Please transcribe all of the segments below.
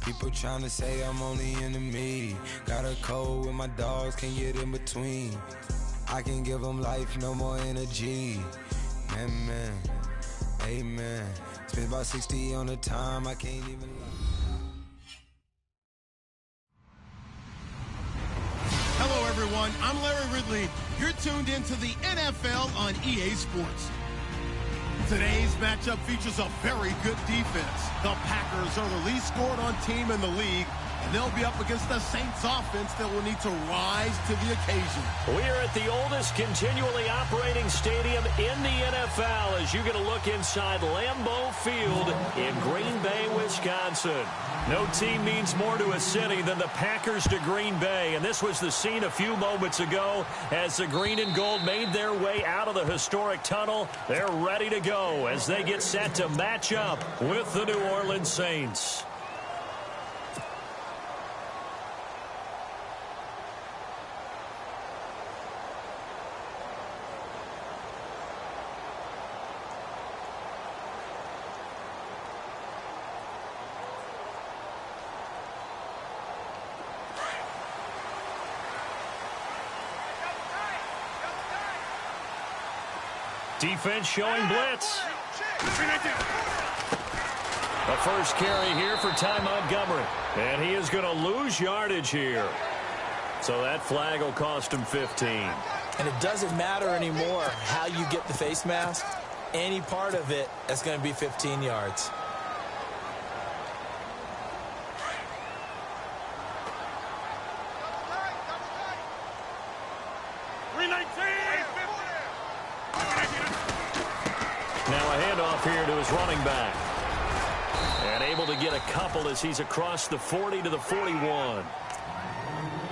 People trying to say I'm only enemy. Got a code with my dogs, can't get in between. I can give them life, no more energy. Man, amen. Spent about 60 on the time, I can't even lie. Hello, everyone. I'm Larry Ridley. You're tuned into the NFL on EA Sports. Today's matchup features a very good defense. The Packers are the least scored-on team in the league, and they'll be up against the Saints offense that will need to rise to the occasion. We are at the oldest continually operating stadium in the NFL as you get a look inside Lambeau Field in Green Bay, Wisconsin. No team means more to a city than the Packers to Green Bay, and this was the scene a few moments ago as the green and gold made their way out of the historic tunnel. They're ready to go as they get set to match up with the New Orleans Saints. Defense showing blitz. The first carry here for Ty Montgomery. And he is going to lose yardage here. So that flag will cost him 15. And it doesn't matter anymore how you get the face mask. Any part of it is going to be 15 yards. Now a handoff here to his running back. And able to get a couple as he's across the 40 to the 41.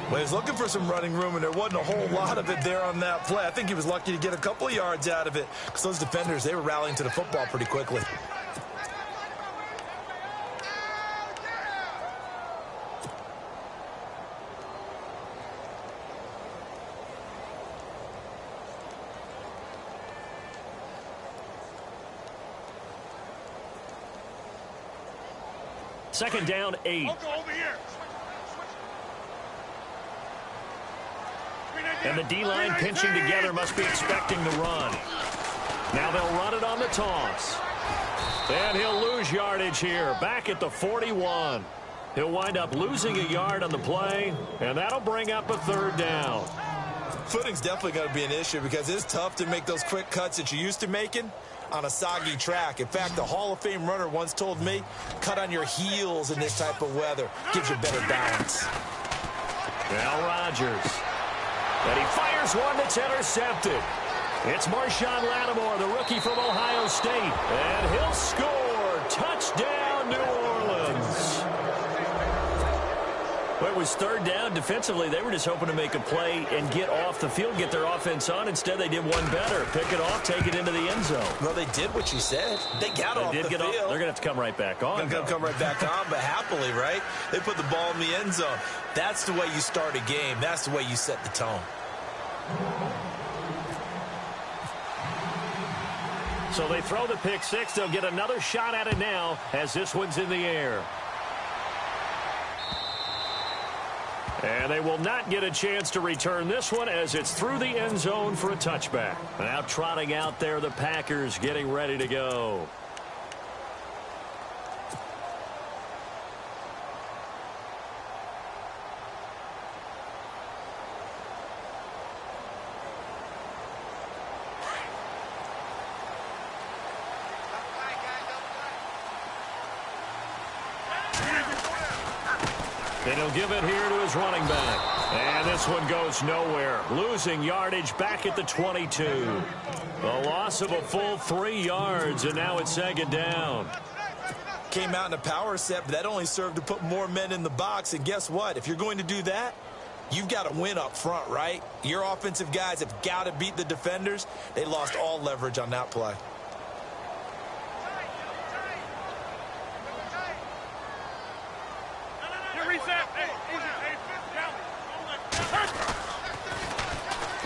Well, he's looking for some running room, and there wasn't a whole lot of it there on that play. I think he was lucky to get a couple of yards out of it because those defenders, they were rallying to the football pretty quickly. Second down, 8. And the D-line pinching together must be expecting the run. Now they'll run it on the toss. And he'll lose yardage here, back at the 41. He'll wind up losing a yard on the play, and that'll bring up a third down. Footing's definitely going to be an issue because it's tough to make those quick cuts that you're used to making on a soggy track. In fact, the Hall of Fame runner once told me, cut on your heels in this type of weather. Gives you better balance. Now Rodgers. And he fires one that's intercepted. It's Marshawn Lattimore, the rookie from Ohio State. And he'll score. Touchdown, New Orleans. Well, it was third down. Defensively, they were just hoping to make a play and get off the field, get their offense on. Instead, they did one better. Pick it off, take it into the end zone. Well, they did what you said. They got off the field. They're going to have to come right back on. They're going to come right back on, but happily, right? They put the ball in the end zone. That's the way you start a game. That's the way you set the tone. So they throw the pick six. They'll get another shot at it now as this one's in the air. And they will not get a chance to return this one as it's through the end zone for a touchback. Now trotting out there, the Packers getting ready to go. And he'll give it here to his running back. And this one goes nowhere. Losing yardage back at the 22. The loss of a full 3 yards, and now it's second down. Came out in a power set, but that only served to put more men in the box. And guess what? If you're going to do that, you've got to win up front, right? Your offensive guys have got to beat the defenders. They lost all leverage on that play.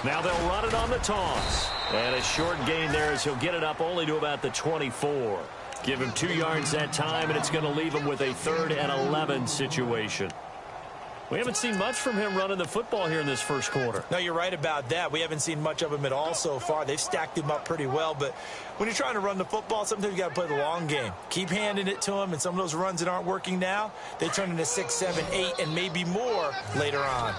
Now they'll run it on the toss. And a short gain there as he'll get it up only to about the 24. Give him 2 yards that time, and it's going to leave him with a 3rd and 11 situation. We haven't seen much from him running the football here in this first quarter. No, you're right about that. We haven't seen much of him at all so far. They've stacked him up pretty well, but when you're trying to run the football, sometimes you got to play the long game. Keep handing it to him, and some of those runs that aren't working now, they turn into 6, 7, 8, and maybe more later on.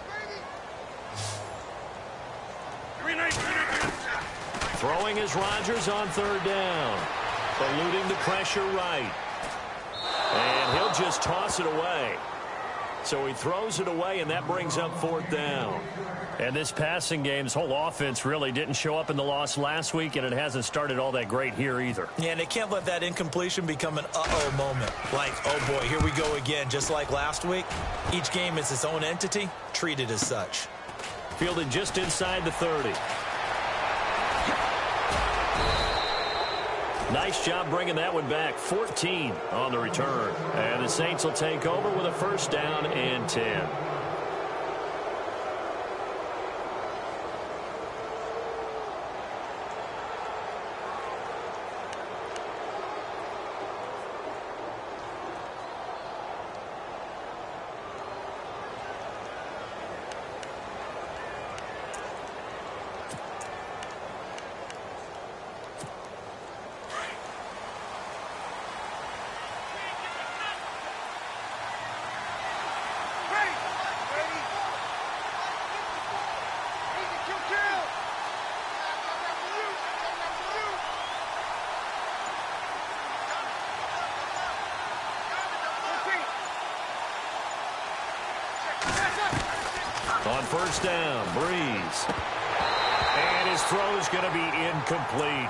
Throwing is Rodgers on 3rd down. Eluding the pressure right. And he'll just toss it away. So he throws it away, and that brings up 4th down. And this passing game's whole offense really didn't show up in the loss last week, and it hasn't started all that great here either. Yeah, and they can't let that incompletion become an uh-oh moment. Like, oh boy, here we go again, just like last week. Each game is its own entity, treated as such. Fielded just inside the 30. Nice job bringing that one back. 14 on the return. And the Saints will take over with a 1st down and 10. On 1st down, Breeze. And his throw is going to be incomplete.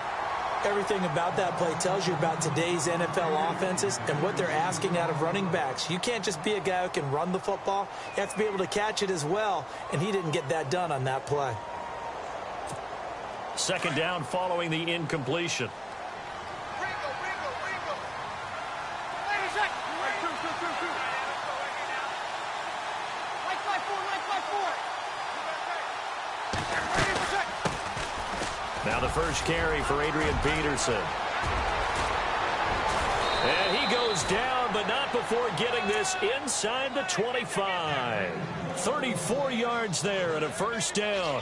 Everything about that play tells you about today's NFL offenses and what they're asking out of running backs. You can't just be a guy who can run the football. You have to be able to catch it as well, and he didn't get that done on that play. 2nd down following the incompletion. Now the first carry for Adrian Peterson. And he goes down, but not before getting this inside the 25. 34 yards there and a 1st down.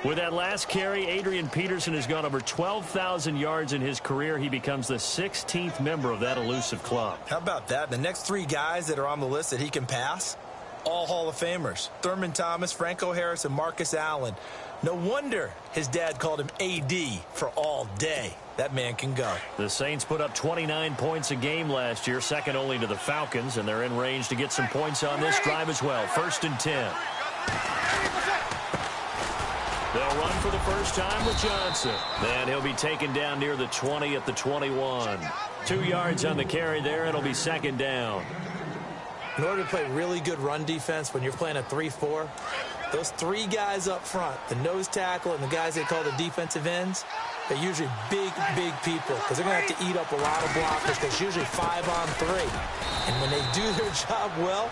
With that last carry, Adrian Peterson has gone over 12,000 yards in his career. He becomes the 16th member of that elusive club. How about that? The next 3 guys that are on the list that he can pass, all Hall of Famers. Thurman Thomas, Franco Harris, and Marcus Allen. No wonder his dad called him AD for all day. That man can go. The Saints put up 29 points a game last year, second only to the Falcons, and they're in range to get some points on this drive as well. 1st and 10. They'll run for the first time with Johnson. And he'll be taken down near the 20 at the 21. 2 yards on the carry there, and it'll be 2nd down. In order to play really good run defense when you're playing a 3-4, those 3 guys up front, the nose tackle and the guys they call the defensive ends, they're usually big, big people because they're going to have to eat up a lot of blockers because it's usually 5 on 3. And when they do their job well,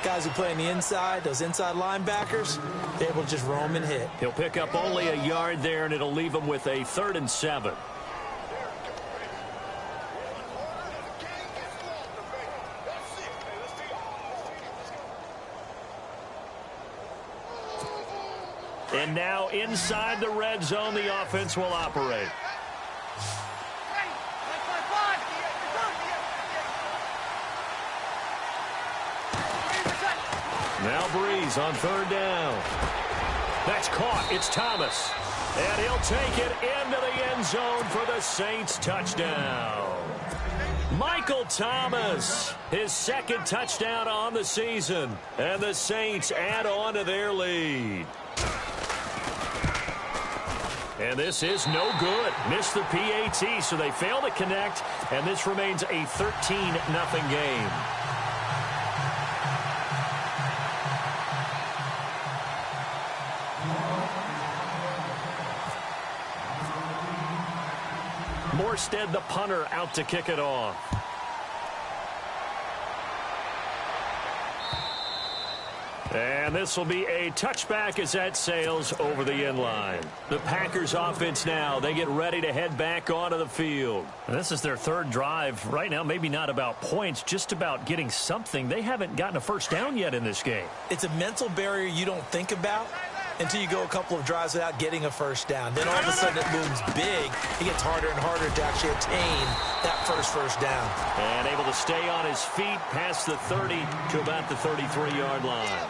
guys who play on the inside, those inside linebackers, they're able to just roam and hit. He'll pick up only a yard there, and it'll leave him with a 3rd and 7. And now inside the red zone, the offense will operate. Now Breeze on 3rd down. That's caught. It's Thomas. And he'll take it into the end zone for the Saints touchdown. Michael Thomas, his 2nd touchdown on the season. And the Saints add on to their lead. And this is no good. Missed the PAT, so they fail to connect, and this remains a 13-0 game. Morstead, the punter, out to kick it off. And this will be a touchback as that sails over the inline. The Packers offense now, they get ready to head back onto the field. And this is their third drive. Right now, maybe not about points, just about getting something. They haven't gotten a first down yet in this game. It's a mental barrier you don't think about until you go a couple of drives without getting a first down. Then all of a sudden it looms big. It gets harder and harder to actually attain that first down. And able to stay on his feet past the 30 to about the 33-yard line.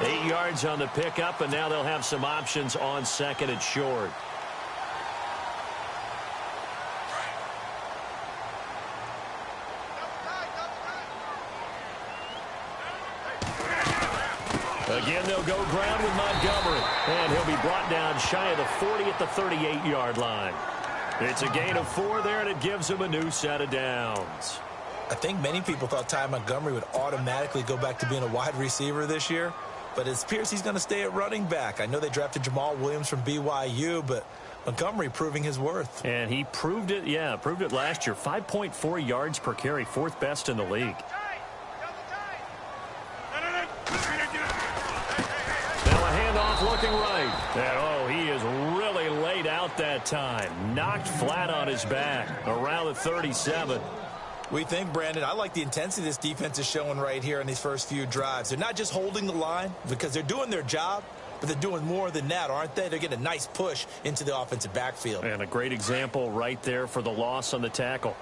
8 yards on the pickup, and now they'll have some options on second and short. Again, they'll go ground with Montgomery. And he'll be brought down shy of the 40 at the 38-yard line. It's a gain of 4 there, and it gives him a new set of downs. I think many people thought Ty Montgomery would automatically go back to being a wide receiver this year. But it appears he's going to stay at running back. I know they drafted Jamal Williams from BYU, but Montgomery proving his worth. And he proved it, proved it last year. 5.4 yards per carry, 4th best in the league. Looking right. And, he is really laid out that time. Knocked flat on his back around the 37. We think, Brandon, I like the intensity this defense is showing right here in these first few drives. They're not just holding the line because they're doing their job, but they're doing more than that, aren't they? They're getting a nice push into the offensive backfield. And a great example right there for the loss on the tackle.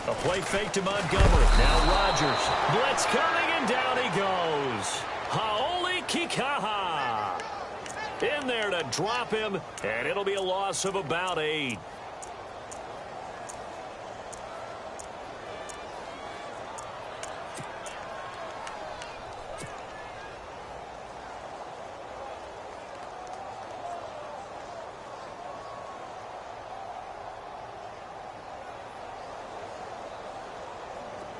A play fake to Montgomery. Now Rodgers. Blitz coming, and down he goes. Haoli Kikaha. In there to drop him, and it'll be a loss of about 8.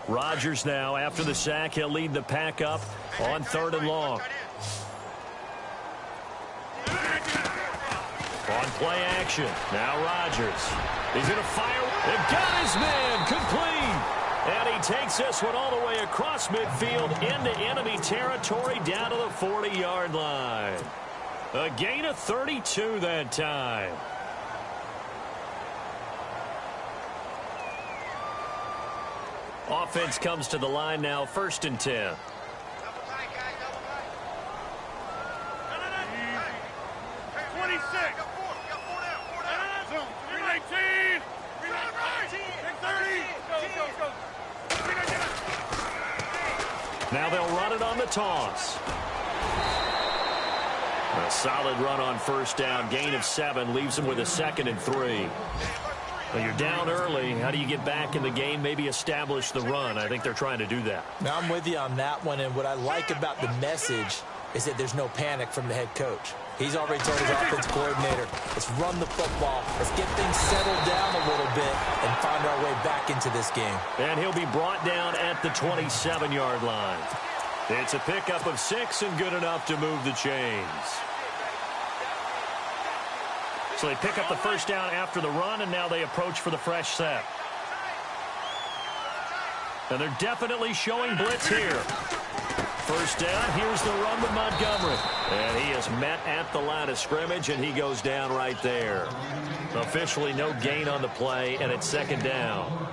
Rodgers now, after the sack, he'll lead the pack up on 3rd and long. On play action. Now Rodgers. He's going to fire. They've got his man complete. And he takes this one all the way across midfield into enemy territory down to the 40-yard line. A gain of 32 that time. Offense comes to the line now, 1st and 10. Now they'll run it on the toss. A solid run on 1st down. Gain of 7 leaves them with a 2nd and 3. Well, you're down early. How do you get back in the game? Maybe establish the run. I think they're trying to do that. Now, I'm with you on that one, and what I like about the message is that there's no panic from the head coach. He's already told his offense coordinator, let's run the football, let's get things settled down a little bit and find our way back into this game. And he'll be brought down at the 27-yard line. It's a pickup of 6 and good enough to move the chains. So they pick up the 1st down after the run, and now they approach for the fresh set. And they're definitely showing blitz here. 1st down, here's the run with Montgomery. And he is met at the line of scrimmage, and he goes down right there. Officially no gain on the play, and it's 2nd down.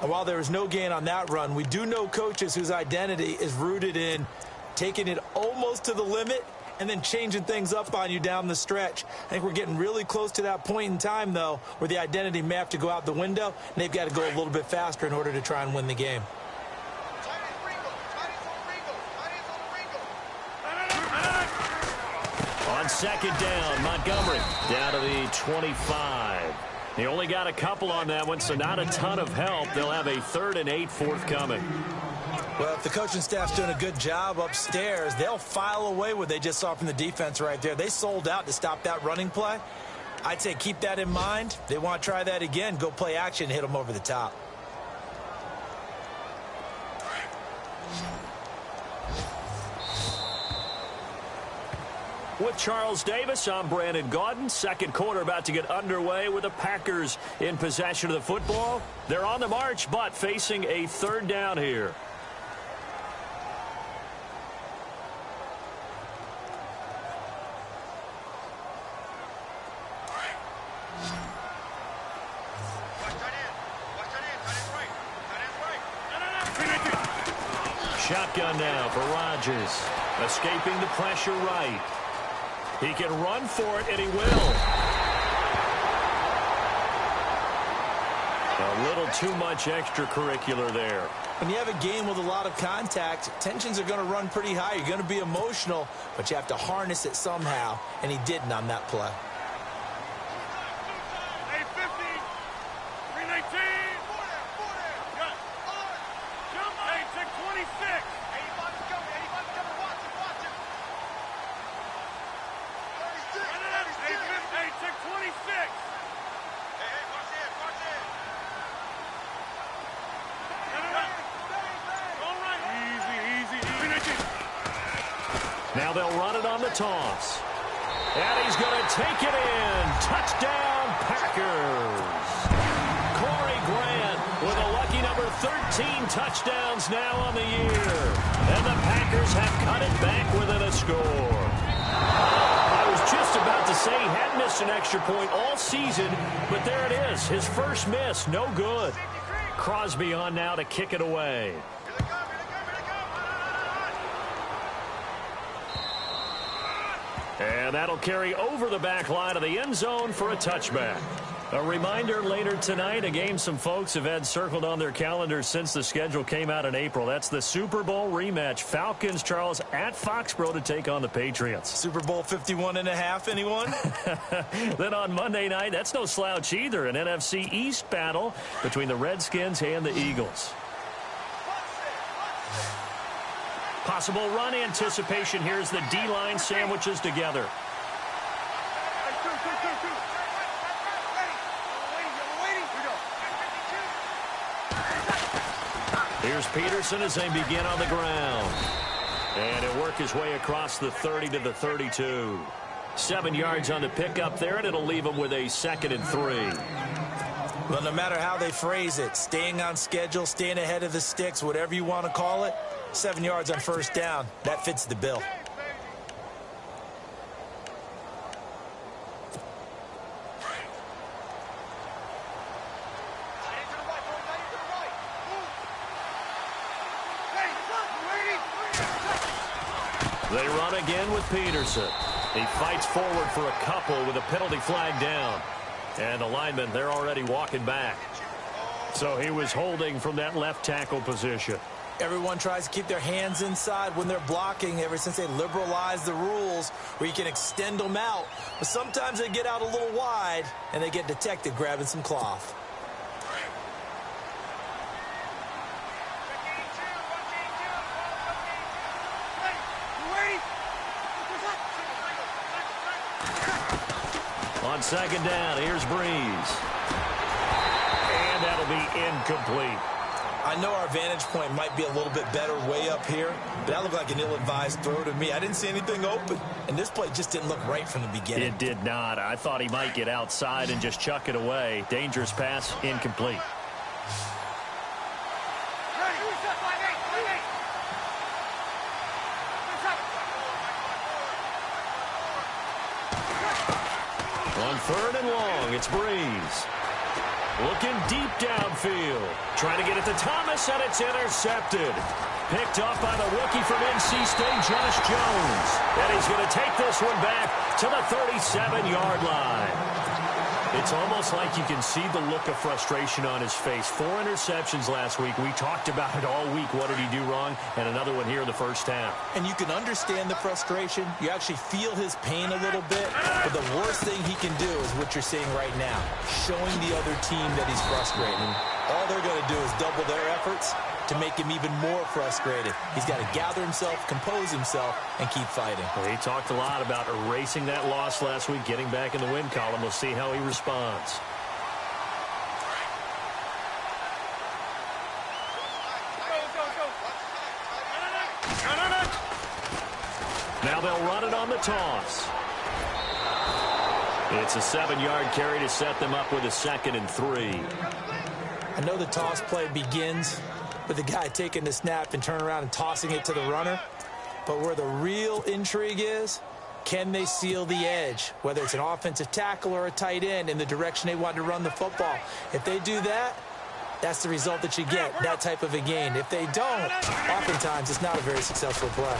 And while there is no gain on that run, we do know coaches whose identity is rooted in taking it almost to the limit and then changing things up on you down the stretch. I think we're getting really close to that point in time, though, where the identity may have to go out the window, and they've got to go a little bit faster in order to try and win the game. On 2nd down, Montgomery down to the 25. He only got a couple on that one, so not a ton of help. They'll have a 3rd and 8 forthcoming. Well, if the coaching staff's doing a good job upstairs, they'll file away what they just saw from the defense right there. They sold out to stop that running play. I'd say keep that in mind. They want to try that again. Go play action and hit them over the top. With Charles Davis, I'm Brandon Gaudin. Second quarter about to get underway with the Packers in possession of the football. They're on the march, but facing a third down here. Shotgun now for Rodgers. Escaping the pressure right. He can run for it, and he will. A little too much extracurricular there. When you have a game with a lot of contact, tensions are going to run pretty high. You're going to be emotional, but you have to harness it somehow, and he didn't on that play. Now they'll run it on the toss. And he's going to take it in. Touchdown, Packers. Corey Grant with a lucky number 13 touchdowns now on the year. And the Packers have cut it back within a score. I was just about to say he hadn't missed an extra point all season, but there it is. His first miss, no good. Crosby on now to kick it away. And that'll carry over the back line of the end zone for a touchback. A reminder later tonight, a game some folks have had circled on their calendars since the schedule came out in April. That's the Super Bowl rematch. Falcons, Charles, at Foxborough to take on the Patriots. Super Bowl 51.5, anyone? Then on Monday night, that's no slouch either. An NFC East battle between the Redskins and the Eagles. Possible run anticipation. Here's the D-line sandwiches together. Here's Peterson as they begin on the ground. And he'll work his way across the 30 to the 32. 7 yards on the pickup there, and it'll leave him with a 2nd and 3. Well, no matter how they phrase it, staying on schedule, staying ahead of the sticks, whatever you want to call it, 7 yards on first down, that fits the bill. They run again with Peterson. He fights forward for a couple with a penalty flag down. And the linemen, they're already walking back. So he was holding from that left tackle position. Everyone tries to keep their hands inside when they're blocking ever since they liberalized the rules where you can extend them out. But sometimes they get out a little wide and they get detected grabbing some cloth. On second down, here's Breeze. And that'll be incomplete. I know our vantage point might be a little bit better way up here, but that looked like an ill-advised throw to me. I didn't see anything open, and this play just didn't look right from the beginning. It did not. I thought he might get outside and just chuck it away. Dangerous pass, incomplete. On 3rd and long, it's Breeze. Looking deep downfield. Trying to get it to Thomas, and it's intercepted. Picked off by the rookie from NC State, Josh Jones. And he's going to take this one back to the 37-yard line. It's almost like you can see the look of frustration on his face. 4 interceptions last week. We talked about it all week. What did he do wrong? And another one here in the first half. And you can understand the frustration. You actually feel his pain a little bit. But the worst thing he can do is what you're seeing right now, showing the other team that he's frustrated. All they're going to do is double their efforts to make him even more frustrated. He's got to gather himself, compose himself, and keep fighting. Well, he talked a lot about erasing that loss last week, getting back in the win column. We'll see how he responds. Now they'll run it on the toss. It's a 7-yard carry to set them up with a 2nd and 3. I know the toss play begins with the guy taking the snap and turning around and tossing it to the runner. But where the real intrigue is, can they seal the edge, whether it's an offensive tackle or a tight end, in the direction they want to run the football? If they do that, that's the result that you get, that type of a gain. If they don't, oftentimes it's not a very successful play.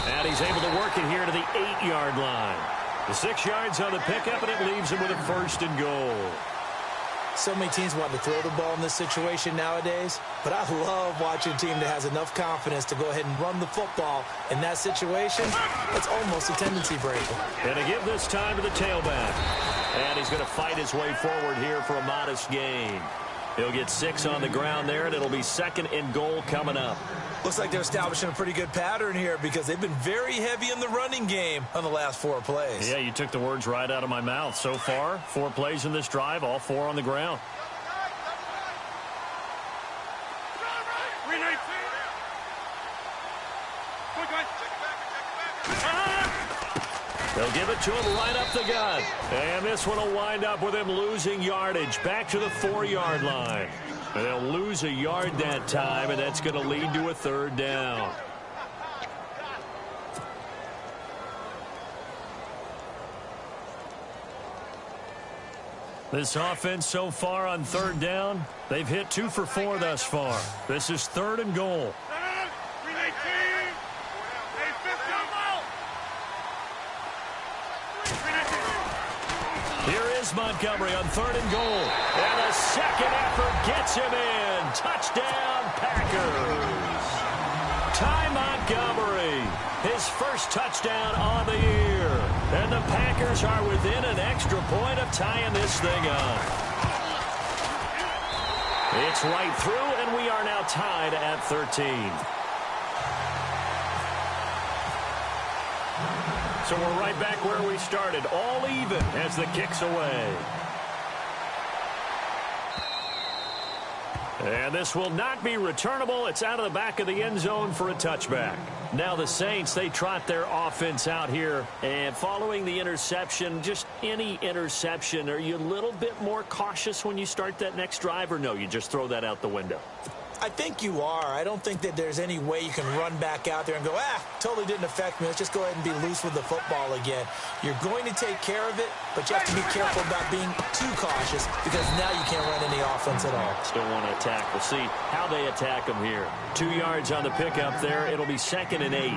And he's able to work it here to the 8-yard line. The 6 yards on the pickup, and it leaves him with a 1st and goal. So many teams want to throw the ball in this situation nowadays, but I love watching a team that has enough confidence to go ahead and run the football. In that situation, it's almost a tendency breaker. And to give this time to the tailback. And he's going to fight his way forward here for a modest gain. He'll get 6 on the ground there, and it'll be 2nd and goal coming up. Looks like they're establishing a pretty good pattern here because they've been very heavy in the running game on the last 4 plays. Yeah, you took the words right out of my mouth. So far, 4 plays in this drive, all 4 on the ground. They'll give it to him right up the gut. And this one will wind up with him losing yardage back to the 4-yard line. And they'll lose a yard that time, and that's going to lead to a 3rd down. This offense so far on 3rd down, they've hit 2 for 4 thus far. This is 3rd and goal. Here is Montgomery on 3rd and goal. And a second effort gets him in. Touchdown, Packers. Ty Montgomery, his first touchdown on the year. And the Packers are within an extra point of tying this thing up. It's right through, and we are now tied at 13. So we're right back where we started, all even as the kick's away. And this will not be returnable. It's out of the back of the end zone for a touchback. Now the Saints, they trot their offense out here. And following the interception, just any interception, are you a little bit more cautious when you start that next drive, or no, you just throw that out the window? I think you are. I don't think that there's any way you can run back out there and go, totally didn't affect me. Let's just go ahead and be loose with the football again. You're going to take care of it, but you have to be careful about being too cautious because now you can't run any offense at all. Still want to attack. We'll see how they attack them here. 2 yards on the pickup there. It'll be 2nd and 8.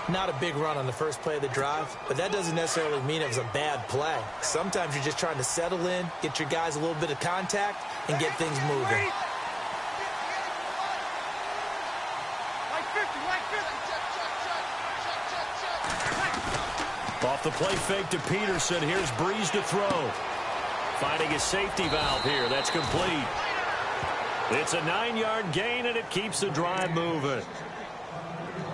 Not a big run on the first play of the drive, but that doesn't necessarily mean it was a bad play. Sometimes you're just trying to settle in, get your guys a little bit of contact, and get things moving. Off the play fake to Peterson. Here's Breeze to throw. Finding his safety valve here. That's complete. It's a 9-yard gain, and it keeps the drive moving.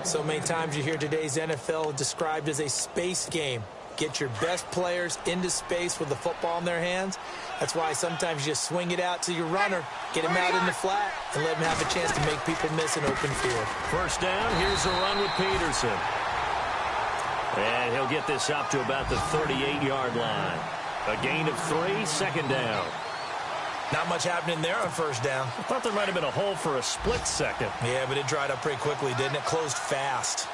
So many times you hear today's NFL described as a space game. Get your best players into space with the football in their hands. That's why sometimes you just swing it out to your runner, get him out in the flat, and let him have a chance to make people miss an open field. 1st down. Here's a run with Peterson. And he'll get this up to about the 38-yard line. A gain of 3, 2nd down. Not much happening there on 1st down. I thought there might have been a hole for a split second. Yeah, but it dried up pretty quickly, didn't it? Closed fast.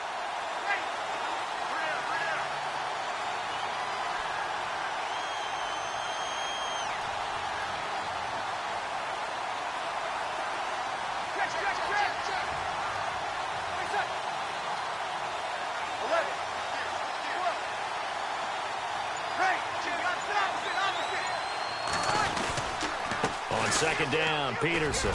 On 2nd down, Peterson.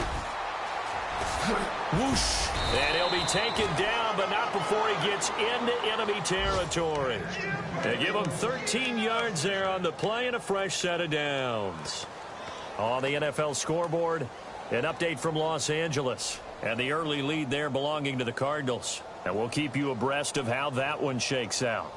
Whoosh. And he'll be taken down, but not before he gets into enemy territory. They give him 13 yards there on the play and a fresh set of downs. On the NFL scoreboard, an update from Los Angeles. And the early lead there belonging to the Cardinals. And we'll keep you abreast of how that one shakes out.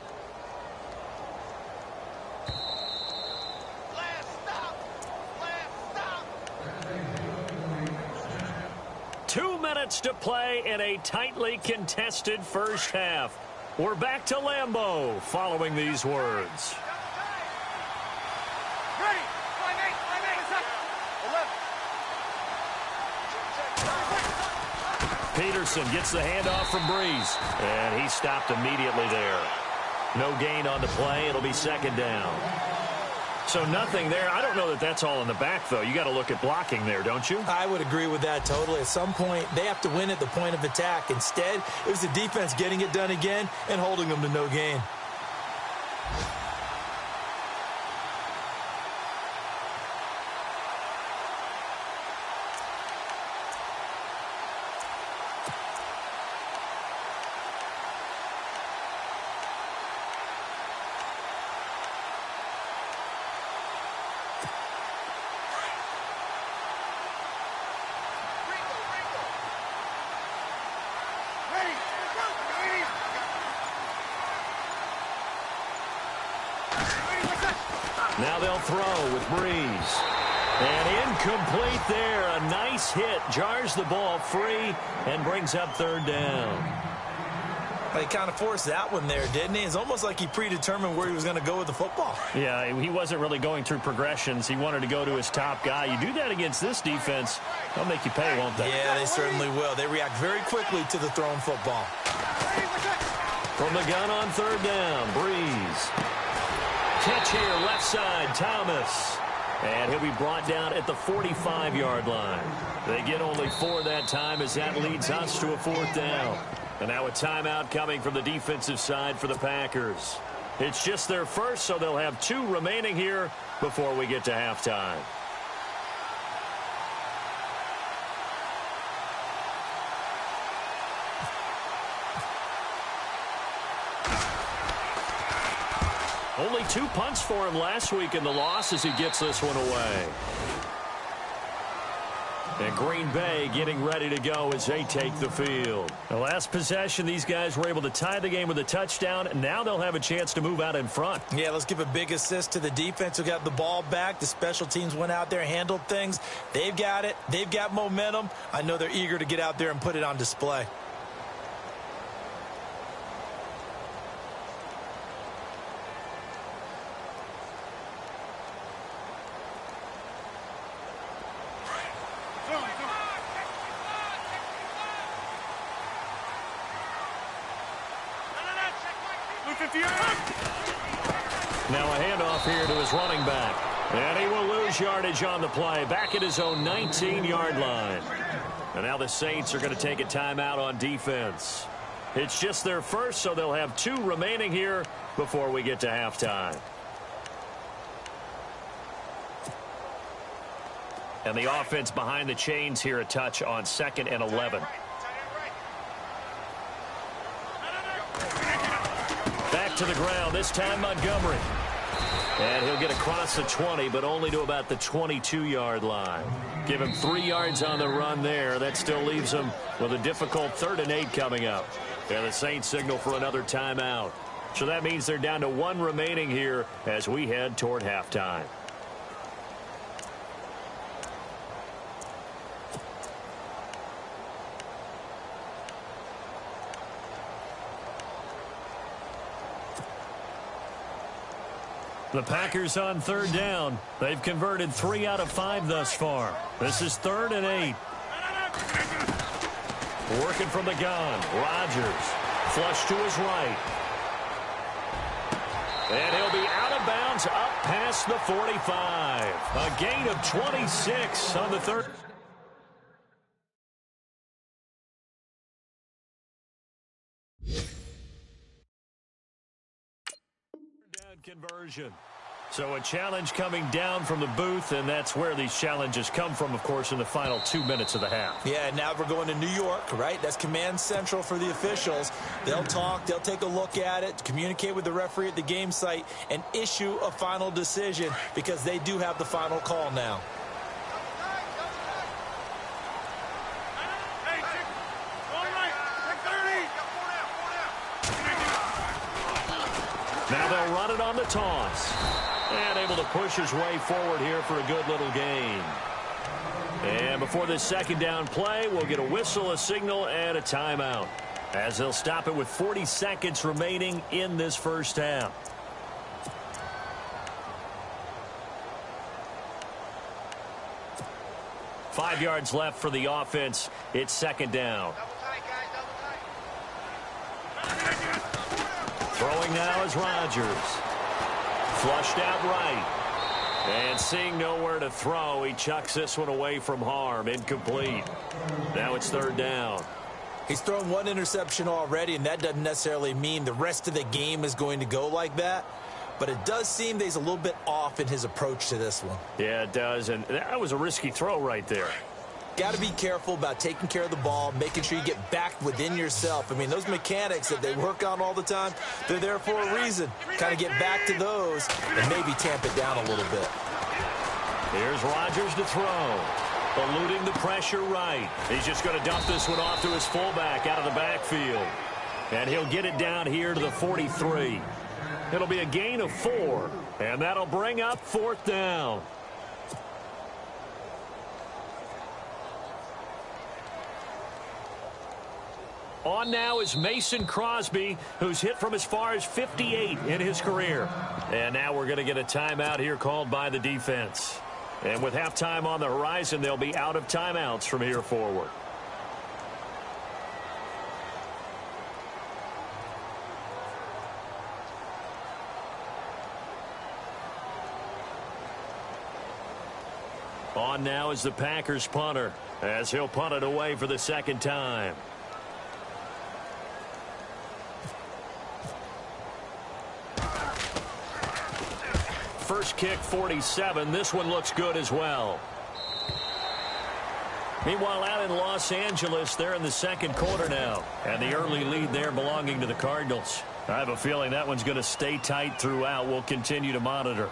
To to play in a tightly contested first half. We're back to Lambeau following these words. Peterson gets the handoff from Breeze, and he stopped immediately there. No gain on the play. It'll be second down. So nothing there. I don't know that that's all in the back, though. You got to look at blocking there, don't you? I would agree with that totally. At some point, they have to win at the point of attack. Instead, it was the defense getting it done again and holding them to no gain. Now they'll throw with Breeze. And incomplete there. A nice hit. Jars the ball free and brings up third down. He kind of forced that one there, didn't he? It's almost like he predetermined where he was going to go with the football. Yeah, he wasn't really going through progressions. He wanted to go to his top guy. You do that against this defense, they'll make you pay, won't they? Yeah, they certainly will. They react very quickly to the thrown football. From the gun on third down, Breeze. Catch here, left side, Thomas. And he'll be brought down at the 45-yard line. They get only 4 that time as that leads us to a fourth down. And now a timeout coming from the defensive side for the Packers. It's just their first, so they'll have 2 remaining here before we get to halftime. Only 2 punts for him last week in the loss as he gets this one away. And Green Bay getting ready to go as they take the field. The last possession, these guys were able to tie the game with a touchdown. Now they'll have a chance to move out in front. Yeah, let's give a big assist to the defense who got the ball back. The special teams went out there, handled things. They've got it. They've got momentum. I know they're eager to get out there and put it on display. Now a handoff here to his running back. And he will lose yardage on the play. Back at his own 19-yard line. And now the Saints are going to take a timeout on defense. It's just their first, so they'll have 2 remaining here before we get to halftime. And the offense behind the chains here a touch on 2nd and 11. Back to the ground, this time Montgomery. And he'll get across the 20, but only to about the 22-yard line. Give him 3 yards on the run there. That still leaves him with a difficult 3rd and 8 coming up. And the Saints signal for another timeout. So that means they're down to 1 remaining here as we head toward halftime. The Packers on 3rd down. They've converted 3 out of 5 thus far. This is 3rd and 8. Working from the gun. Rodgers. Flush to his right. And he'll be out of bounds up past the 45. A gain of 26 on the 3rd. Conversion. So a challenge coming down from the booth, and that's where these challenges come from, of course, in the final 2 minutes of the half. Yeah, now we're going to New York, right? That's command central for the officials. They'll talk, they'll take a look at it, communicate with the referee at the game site, and issue a final decision because they do have the final call now. Now they'll run it on the toss. And able to push his way forward here for a good little gain. And before this second down play, we'll get a whistle, a signal, and a timeout, as they'll stop it with 40 seconds remaining in this first half. Five yards left for the offense. It's second down. Throwing now is Rodgers. Flushed out right. And seeing nowhere to throw, he chucks this one away from harm. Incomplete. Now it's third down. He's thrown one interception already, and that doesn't necessarily mean the rest of the game is going to go like that. But it does seem that he's a little bit off in his approach to this one. Yeah, it does, and that was a risky throw right there. Got to be careful about taking care of the ball, making sure you get back within yourself. I mean, those mechanics that they work on all the time, they're there for a reason. Kind of get back to those and maybe tamp it down a little bit. Here's Rodgers to throw. Eluding the pressure right. He's just going to dump this one off to his fullback out of the backfield. And he'll get it down here to the 43. It'll be a gain of 4, and that'll bring up fourth down. On now is Mason Crosby, who's hit from as far as 58 in his career. And now we're going to get a timeout here called by the defense. And with halftime on the horizon, they'll be out of timeouts from here forward. On now is the Packers punter, as he'll punt it away for the second time. First kick, 47. This one looks good as well. Meanwhile, out in Los Angeles, they're in the second quarter now. And the early lead there belonging to the Cardinals. I have a feeling that one's going to stay tight throughout. We'll continue to monitor.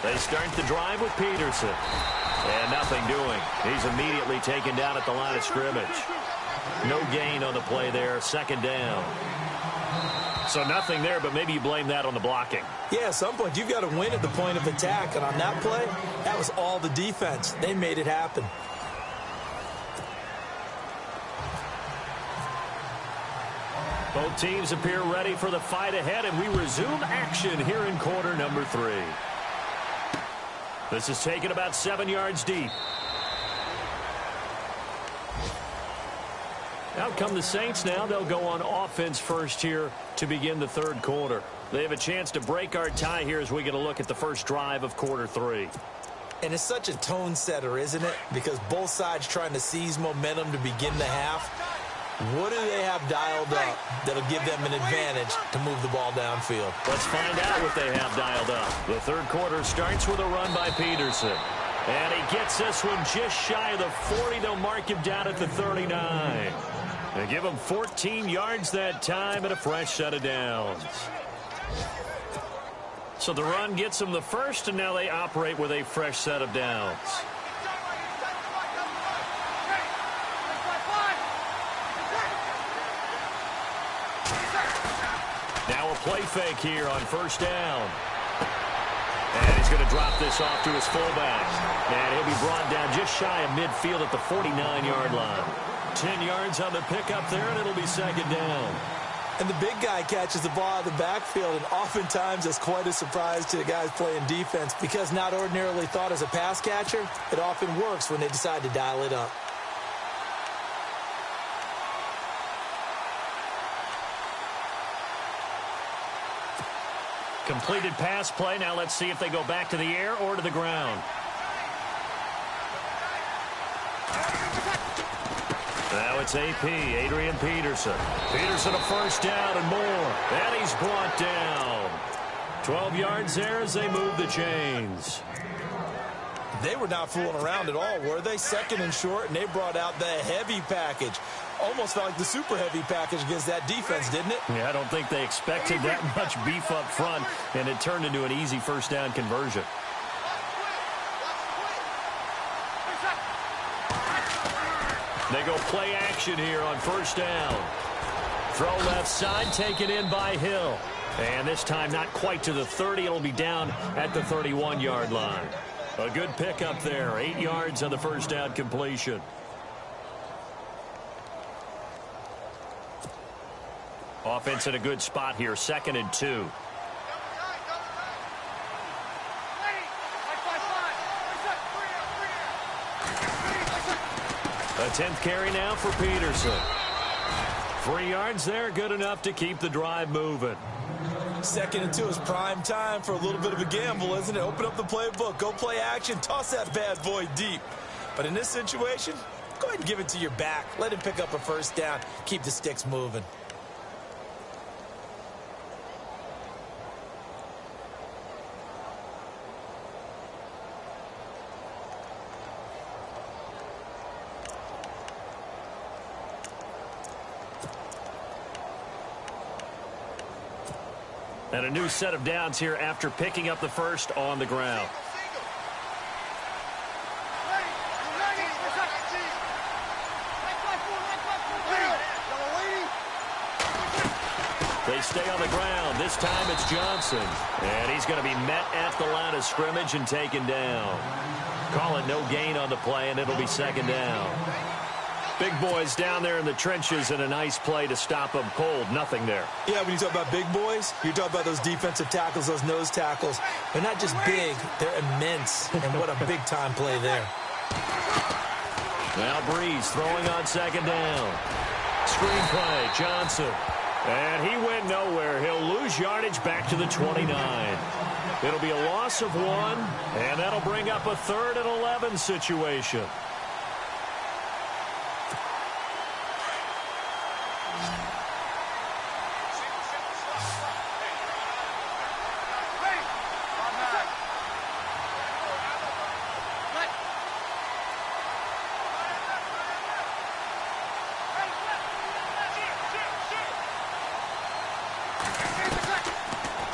They start the drive with Peterson. And nothing doing. He's immediately taken down at the line of scrimmage. No gain on the play there. Second down. So nothing there, but maybe you blame that on the blocking. Yeah, at some point you've got to win at the point of attack. And on that play, that was all the defense. They made it happen. Both teams appear ready for the fight ahead, and we resume action here in quarter number 3. This is taken about 7 yards deep. Out come the Saints now. They'll go on offense first here to begin the third quarter. They have a chance to break our tie here as we get a look at the first drive of quarter 3. And it's such a tone setter, isn't it? Because both sides trying to seize momentum to begin the half. What do they have dialed up that'll give them an advantage to move the ball downfield? Let's find out what they have dialed up. The third quarter starts with a run by Peterson. And he gets this one just shy of the 40. They'll mark him down at the 39. They give him 14 yards that time and a fresh set of downs. So the run gets them the first, and now they operate with a fresh set of downs. Now a play fake here on first down. And he's going to drop this off to his fullback. And he'll be brought down just shy of midfield at the 49-yard line. 10 yards on the pickup there, and it'll be second down. And the big guy catches the ball out of the backfield, and oftentimes it's quite a surprise to the guys playing defense because not ordinarily thought as a pass catcher, it often works when they decide to dial it up. Completed pass play. Now let's see if they go back to the air or to the ground. Now it's AP, Adrian Peterson. Peterson a first down and more. And he's brought down. 12 yards there as they move the chains. They were not fooling around at all, were they? Second and short, and they brought out the heavy package. Almost felt like the super heavy package against that defense, didn't it? Yeah, I don't think they expected that much beef up front, and it turned into an easy first down conversion. They go play action here on first down. Throw left side, taken in by Hill. And this time not quite to the 30. It'll be down at the 31-yard line. A good pickup there. 8 yards on the first down completion. Offense in a good spot here. 2nd and 2. A 10th carry now for Peterson. 3 yards there, good enough to keep the drive moving. 2nd and 2 is prime time for a little bit of a gamble, isn't it? Open up the playbook, go play action, toss that bad boy deep. But in this situation, go ahead and give it to your back. Let him pick up a first down, keep the sticks moving. And a new set of downs here after picking up the first on the ground. They stay on the ground. This time it's Johnson. And he's going to be met at the line of scrimmage and taken down. Call it no gain on the play, and it'll be 2nd down. Big boys down there in the trenches, and a nice play to stop them cold. Nothing there. Yeah, when you talk about big boys, you're talking about those defensive tackles, those nose tackles. They're not just big, they're immense. And what a big-time play there. Now Breeze throwing on 2nd down. Screen play, Johnson. And he went nowhere. He'll lose yardage back to the 29. It'll be a loss of 1, and that'll bring up a 3rd and 11 situation.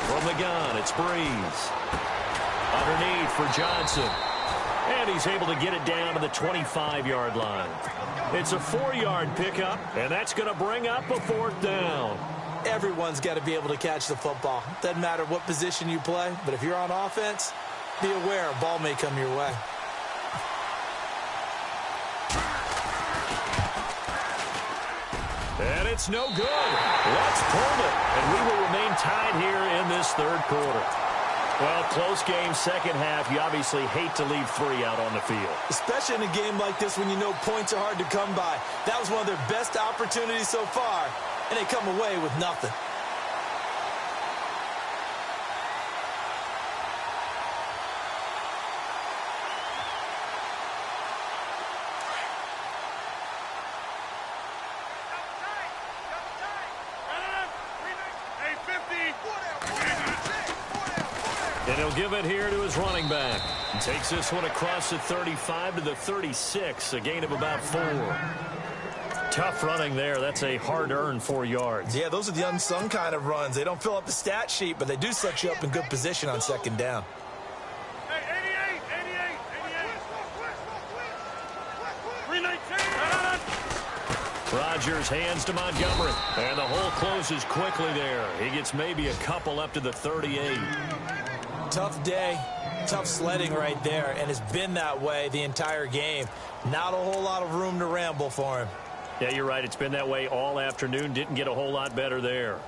From the gun, it's Breeze. Underneath for Johnson. And he's able to get it down to the 25-yard line. It's a 4-yard pickup, and that's going to bring up a 4th down. Everyone's got to be able to catch the football. Doesn't matter what position you play, but if you're on offense, be aware a ball may come your way. And it's no good. Let's pull it. And we will remain tied here in this 3rd quarter. Well, close game, 2nd half. You obviously hate to leave 3 out on the field. Especially in a game like this when you know points are hard to come by. That was one of their best opportunities so far, and they come away with nothing. And he'll give it here to his running back. He takes this one across the 35 to the 36, a gain of about 4. Tough running there. That's a hard-earned 4 yards. Yeah, those are the unsung kind of runs. They don't fill up the stat sheet, but they do set you up in good position on 2nd down. Hey, 88. Rodgers hands to Montgomery. And the hole closes quickly there. He gets maybe a couple up to the 38. Tough day, tough sledding right there, and it's been that way the entire game. Not a whole lot of room to ramble for him. Yeah, you're right. It's been that way all afternoon. Didn't get a whole lot better there.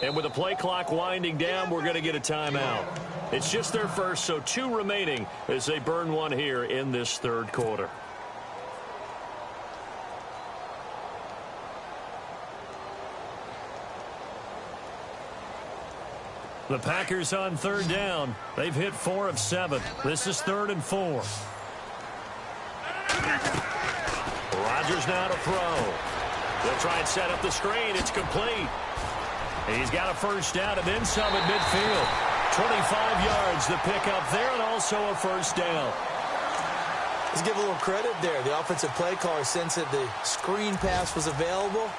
And with the play clock winding down, we're going to get a timeout. It's just their first, so 2 remaining as they burn 1 here in this 3rd quarter. The Packers on 3rd down. They've hit 4 of 7. This is 3rd and 4. Rodgers now to throw. They'll try and set up the screen. It's complete. He's got a first down and then some at midfield. 25 yards the pickup there, and also a first down. Let's give a little credit there. The offensive play caller sensed that the screen pass was available.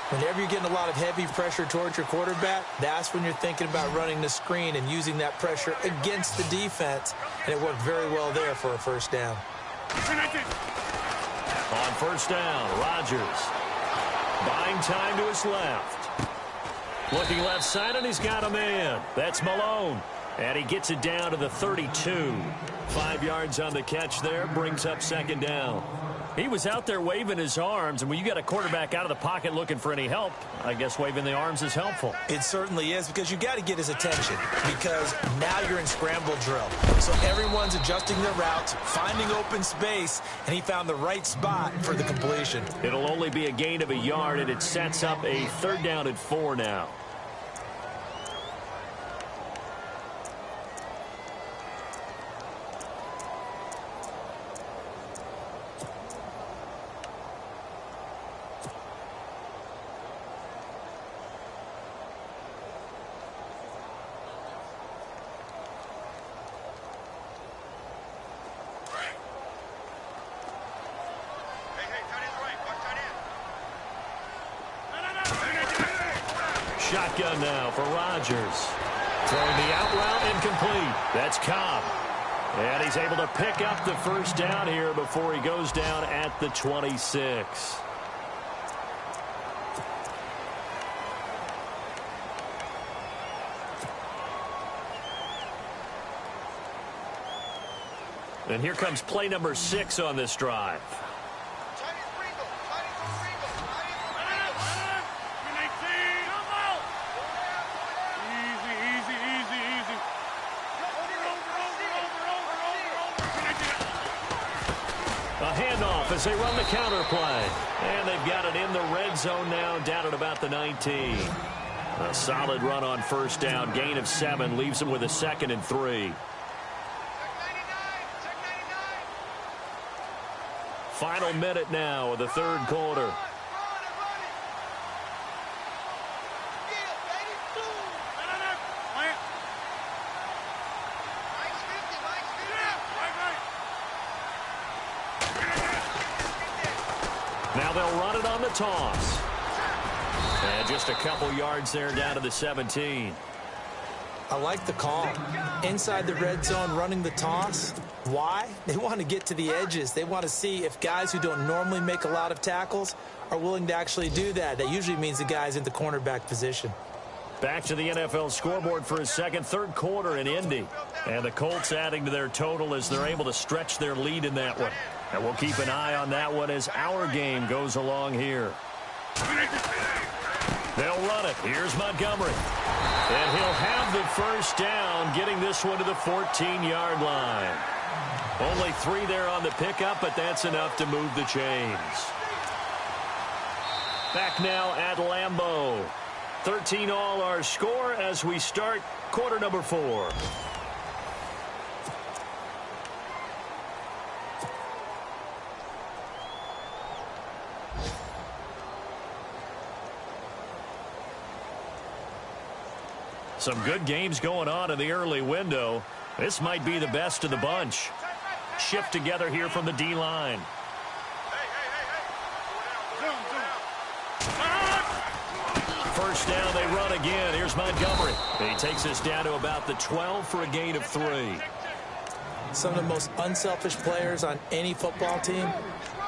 Whenever you're getting a lot of heavy pressure towards your quarterback, that's when you're thinking about running the screen and using that pressure against the defense. And it worked very well there for a first down. On first down, Rodgers. Buying time to his left. Looking left side, and he's got a man. That's Malone. And he gets it down to the 32. 5 yards on the catch there, brings up second down. He was out there waving his arms, and when you got a quarterback out of the pocket looking for any help, I guess waving the arms is helpful. It certainly is, because you got to get his attention, because now you're in scramble drill. So everyone's adjusting their routes, finding open space, and he found the right spot for the completion. It'll only be a gain of a yard, and it sets up a 3rd down and 4 now. Shotgun now for Rodgers. Throwing the out route, incomplete. That's Cobb. And he's able to pick up the first down here before he goes down at the 26. And here comes play number 6 on this drive. A handoff as they run the counter play. And they've got it in the red zone now, down at about the 19. A solid run on first down. Gain of 7 leaves them with a 2nd and 3. Final minute now of the 3rd quarter. Now they'll run it on the toss. And just a couple yards there down to the 17. I like the call. Inside the red zone, running the toss. Why? They want to get to the edges. They want to see if guys who don't normally make a lot of tackles are willing to actually do that. That usually means the guy's in the cornerback position. Back to the NFL scoreboard for his 3rd quarter in Indy. And the Colts adding to their total as they're able to stretch their lead in that one. And we'll keep an eye on that one as our game goes along here. They'll run it. Here's Montgomery. And he'll have the first down, getting this one to the 14-yard line. Only 3 there on the pickup, but that's enough to move the chains. Back now at Lambeau. 13 all our score as we start quarter number 4. Some good games going on in the early window. This might be the best of the bunch. Shift together here from the D-line. First down, they run again. Here's Montgomery. He takes us down to about the 12 for a gain of 3. Some of the most unselfish players on any football team,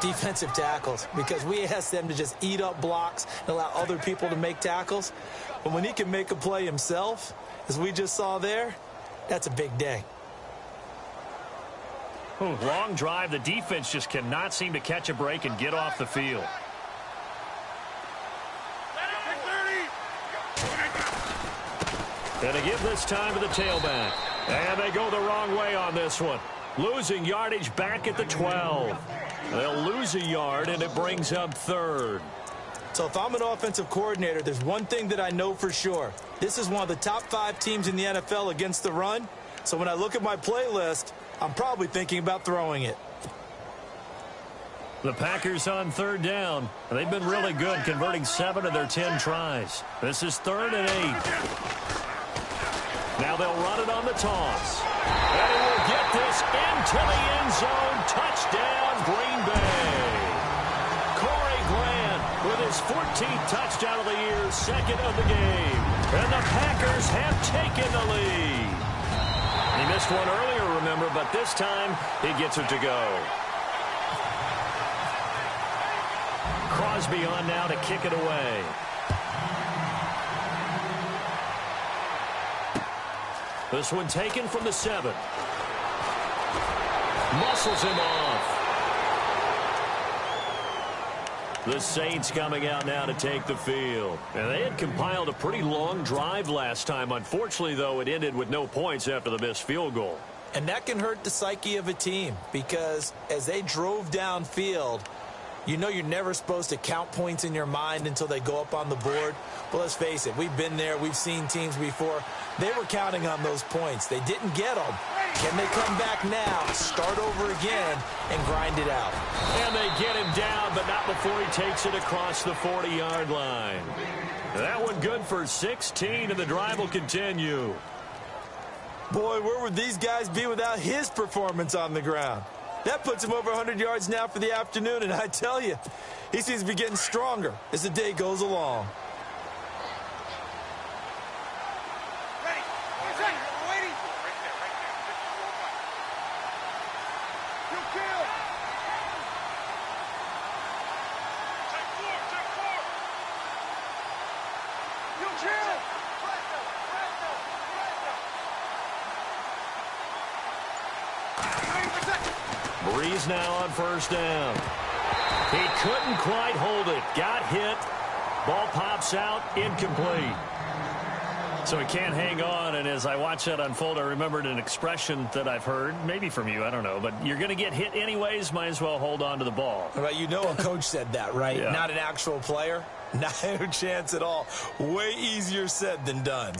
defensive tackles, because we ask them to just eat up blocks and allow other people to make tackles. But when he can make a play himself, as we just saw there, that's a big day. Ooh, long drive. The defense just cannot seem to catch a break and get off the field. And they give this time to the tailback. And they go the wrong way on this one. Losing yardage back at the 12. They'll lose a yard, and it brings up 3rd. So if I'm an offensive coordinator, there's one thing that I know for sure. This is one of the top 5 teams in the NFL against the run. So when I look at my playlist, I'm probably thinking about throwing it. The Packers on 3rd down. They've been really good, converting 7 of their 10 tries. This is 3rd and 8. Now they'll run it on the toss. And he will get this into the end zone. Touchdown, Green Bay. Corey Grant with his 14th touchdown of the year, second of the game. And the Packers have taken the lead. He missed one earlier, remember, but this time he gets it to go. Crosby on now to kick it away. This one taken from the 7. Muscles him off. The Saints coming out now to take the field. And they had compiled a pretty long drive last time. Unfortunately, though, it ended with no points after the missed field goal. And that can hurt the psyche of a team because as they drove downfield, you know you're never supposed to count points in your mind until they go up on the board. Well, let's face it, we've been there. We've seen teams before. They were counting on those points. They didn't get them. Can they come back now, start over again, and grind it out? And they get him down, but not before he takes it across the 40-yard line. That one good for 16, and the drive will continue. Boy, where would these guys be without his performance on the ground? That puts him over 100 yards now for the afternoon, and I tell you, he seems to be getting stronger as the day goes along. Breeze now on first down. He couldn't quite hold it. Got hit. Ball pops out. Incomplete. So he can't hang on, and as I watch that unfold, I remembered an expression that I've heard, maybe from you, I don't know, but you're going to get hit anyways, might as well hold on to the ball. Right, you know a coach said that, right? Yeah. Not an actual player. Not a chance at all. Way easier said than done.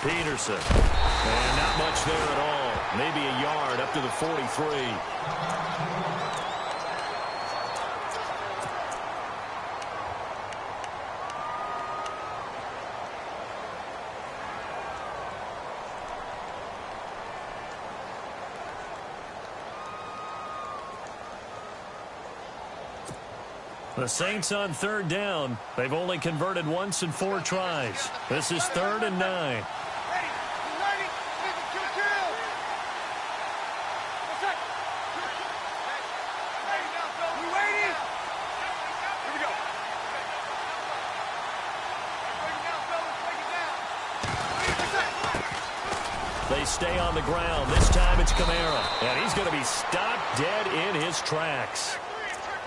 Peterson. And not much there at all. Maybe a yard up to the 43. The Saints on third down. They've only converted once in 4 tries. This is 3rd and 9. They stay on the ground. This time it's Kamara. And he's going to be stopped dead in his tracks.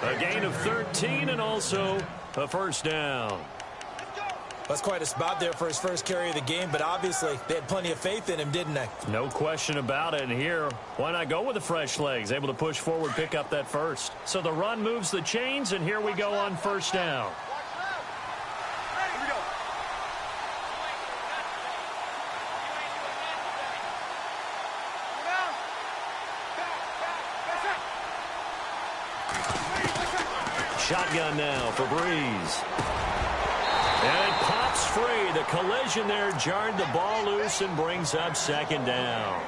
A gain of 13 and also a first down. That's quite a spot there for his first carry of the game, but obviously they had plenty of faith in him, didn't they? No question about it. And here, why not go with the fresh legs? Able to push forward, pick up that first. So the run moves the chains, and here we go on first down. Shotgun now for Breeze. And it pops free. The collision there jarred the ball loose and brings up second down.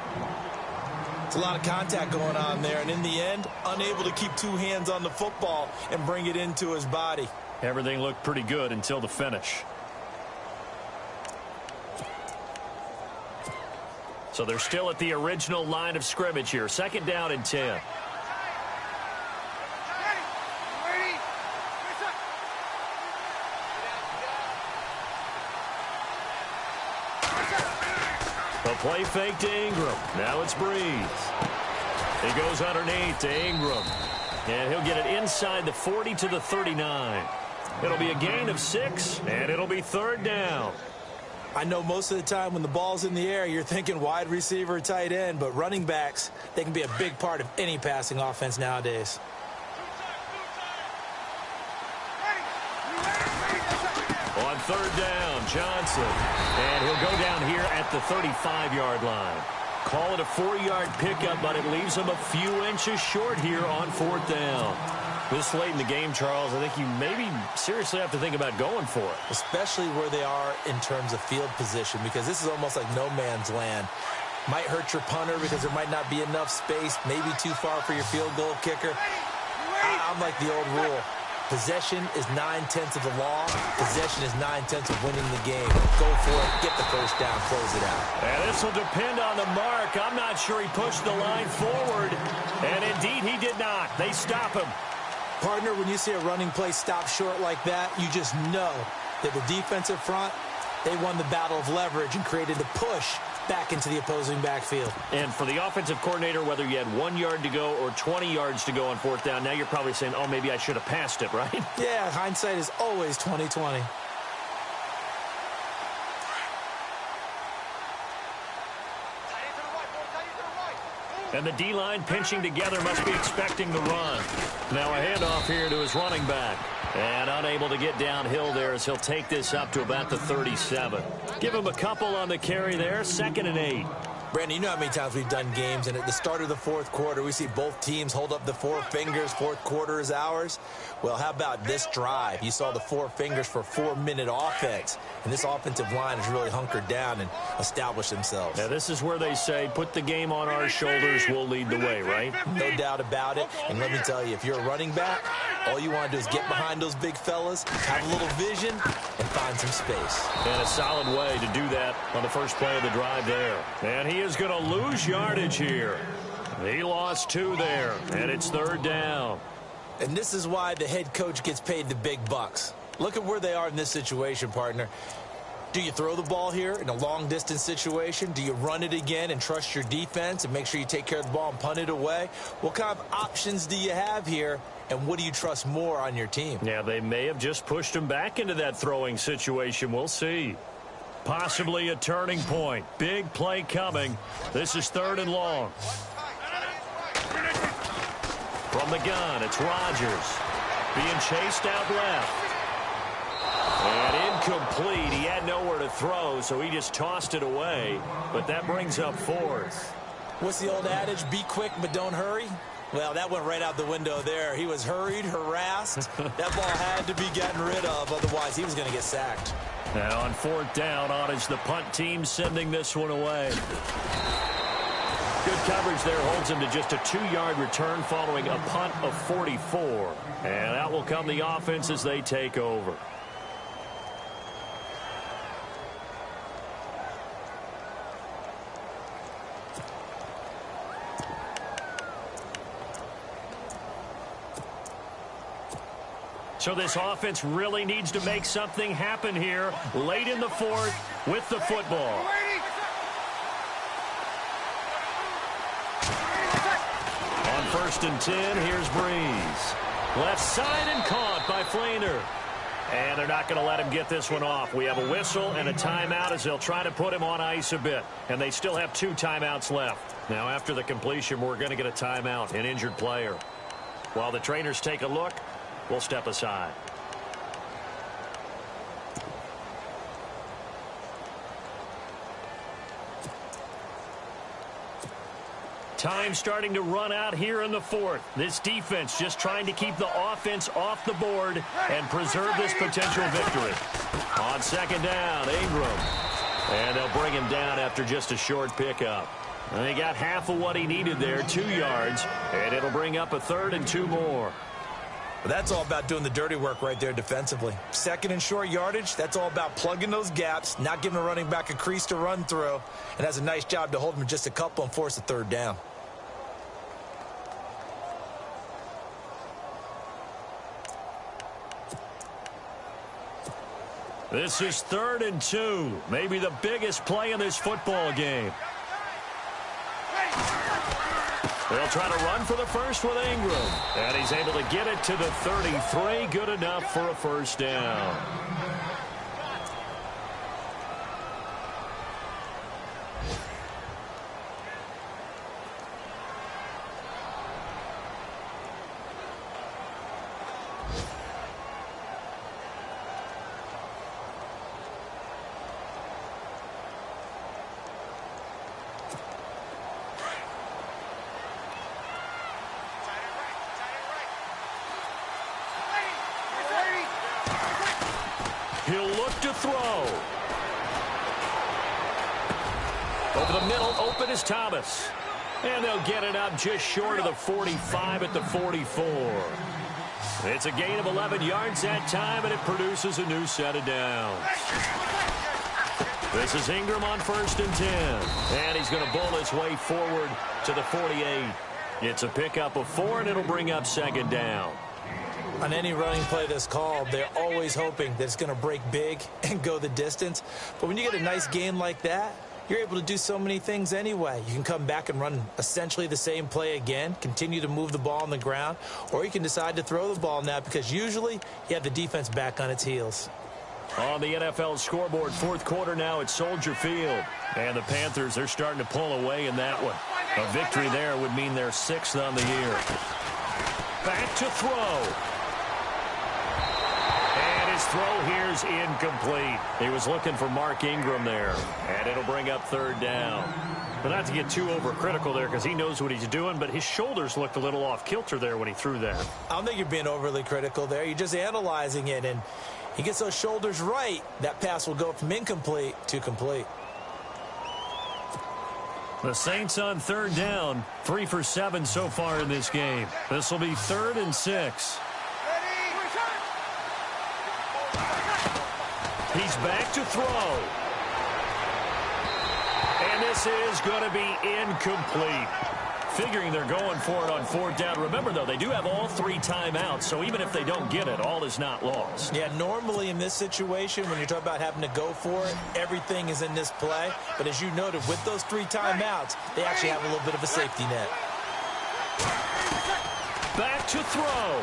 It's a lot of contact going on there, and in the end, unable to keep 2 hands on the football and bring it into his body. Everything looked pretty good until the finish. So they're still at the original line of scrimmage here. Second down and 10. A play fake to Ingram. Now it's Breeze. He goes underneath to Ingram. And he'll get it inside the 40 to the 39. It'll be a gain of 6, and it'll be 3rd down. I know most of the time when the ball's in the air, you're thinking wide receiver, tight end, but running backs, they can be a big part of any passing offense nowadays. On 3rd down, Johnson. And he'll go down here at the 35-yard line. Call it a 4-yard pickup, but it leaves them a few inches short here on 4th down. This late in the game, Charles, I think you maybe seriously have to think about going for it. Especially where they are in terms of field position, because this is almost like no man's land. Might hurt your punter because there might not be enough space, maybe too far for your field goal kicker. I'm like the old rule. Possession is 9/10 of the law. Possession is 9/10 of winning the game. Go for it. Get the first down. Close it out. And this will depend on the mark. I'm not sure he pushed the line forward. And indeed, he did not. They stop him. Partner, when you see a running play stop short like that, you just know that the defensive front, they won the battle of leverage and created a push back into the opposing backfield. And for the offensive coordinator, whether you had 1 yard to go or 20 yards to go on 4th down, now you're probably saying, oh, maybe I should have passed it, right? Yeah, hindsight is always 20/20. And the D-line pinching together must be expecting the run. Now a handoff here to his running back. And unable to get downhill there as he'll take this up to about the 37. Give him a couple on the carry there, 2nd and 8. Brandon, you know how many times we've done games, and at the start of the 4th quarter, we see both teams hold up the 4 fingers, 4th quarter is ours. Well, how about this drive? You saw the 4 fingers for 4-minute offense, and this offensive line has really hunkered down and established themselves. Now, this is where they say, put the game on our shoulders, we'll lead the way, right? No doubt about it, and let me tell you, if you're a running back, all you want to do is get behind those big fellas, have a little vision, and find some space. And a solid way to do that on the first play of the drive there. And he is going to lose yardage here. He lost 2 there, and it's 3rd down. And this is why the head coach gets paid the big bucks. Look at where they are in this situation, partner. Do you throw the ball here in a long-distance situation? Do you run it again and trust your defense and make sure you take care of the ball and punt it away? What kind of options do you have here, and what do you trust more on your team? Yeah, they may have just pushed him back into that throwing situation. We'll see. Possibly a turning point. Big play coming. This is 3rd and long. From the gun, it's Rodgers. Being chased out left. And incomplete. He had nowhere to throw, so he just tossed it away. But that brings up 4th. What's the old adage? Be quick, but don't hurry? Well, that went right out the window there. He was hurried, harassed. That ball had to be gotten rid of, otherwise he was going to get sacked. Now on 4th down, on is the punt team sending this one away. Good coverage there holds him to just a 2-yard return following a punt of 44. And out will come the offense as they take over. So this offense really needs to make something happen here late in the 4th with the football. On 1st and 10, here's Breeze. Left side and caught by Flainer. And they're not going to let him get this one off. We have a whistle and a timeout as they'll try to put him on ice a bit. And they still have 2 timeouts left. Now after the completion, we're going to get a timeout, an injured player. While the trainers take a look, we'll step aside. Time starting to run out here in the 4th. This defense just trying to keep the offense off the board and preserve this potential victory. On 2nd down, Ingram. And they'll bring him down after just a short pickup. And he got half of what he needed there, 2 yards. And it'll bring up a 3rd and 2 more. Well, that's all about doing the dirty work right there defensively. 2nd and short yardage, that's all about plugging those gaps, not giving a running back a crease to run through, and has a nice job to hold him just a couple and force a 3rd down. This is 3rd and 2, maybe the biggest play in this football game. They'll try to run for the first with Ingram. And he's able to get it to the 33. Good enough for a 1st down. He'll look to throw. Over the middle, open is Thomas. And they'll get it up just short of the 45 at the 44. It's a gain of 11 yards that time, and it produces a new set of downs. This is Ingram on 1st and 10. And he's going to bull his way forward to the 48. It's a pickup of 4, and it'll bring up 2nd down. On any running play that's called, they're always hoping that it's going to break big and go the distance. But when you get a nice gain like that, you're able to do so many things anyway. You can come back and run essentially the same play again, continue to move the ball on the ground, or you can decide to throw the ball now because usually you have the defense back on its heels. On the NFL scoreboard, 4th quarter now at Soldier Field. And the Panthers, they're starting to pull away in that one. A victory there would mean they're 6th on the year. Back to throw. His throw here's incomplete. He was looking for Mark Ingram there. And it'll bring up 3rd down. But not to get too overcritical there because he knows what he's doing, but his shoulders looked a little off kilter there when he threw that. I don't think you're being overly critical there. You're just analyzing it, and he gets those shoulders right. That pass will go from incomplete to complete. The Saints on 3rd down. 3 for 7 so far in this game. This will be 3rd and 6. He's back to throw. And this is going to be incomplete. Figuring they're going for it on 4th down. Remember, though, they do have all 3 timeouts, so even if they don't get it, all is not lost. Yeah, normally in this situation, when you're talking about having to go for it, everything is in this play. But as you noted, with those 3 timeouts, they actually have a little bit of a safety net. Back to throw.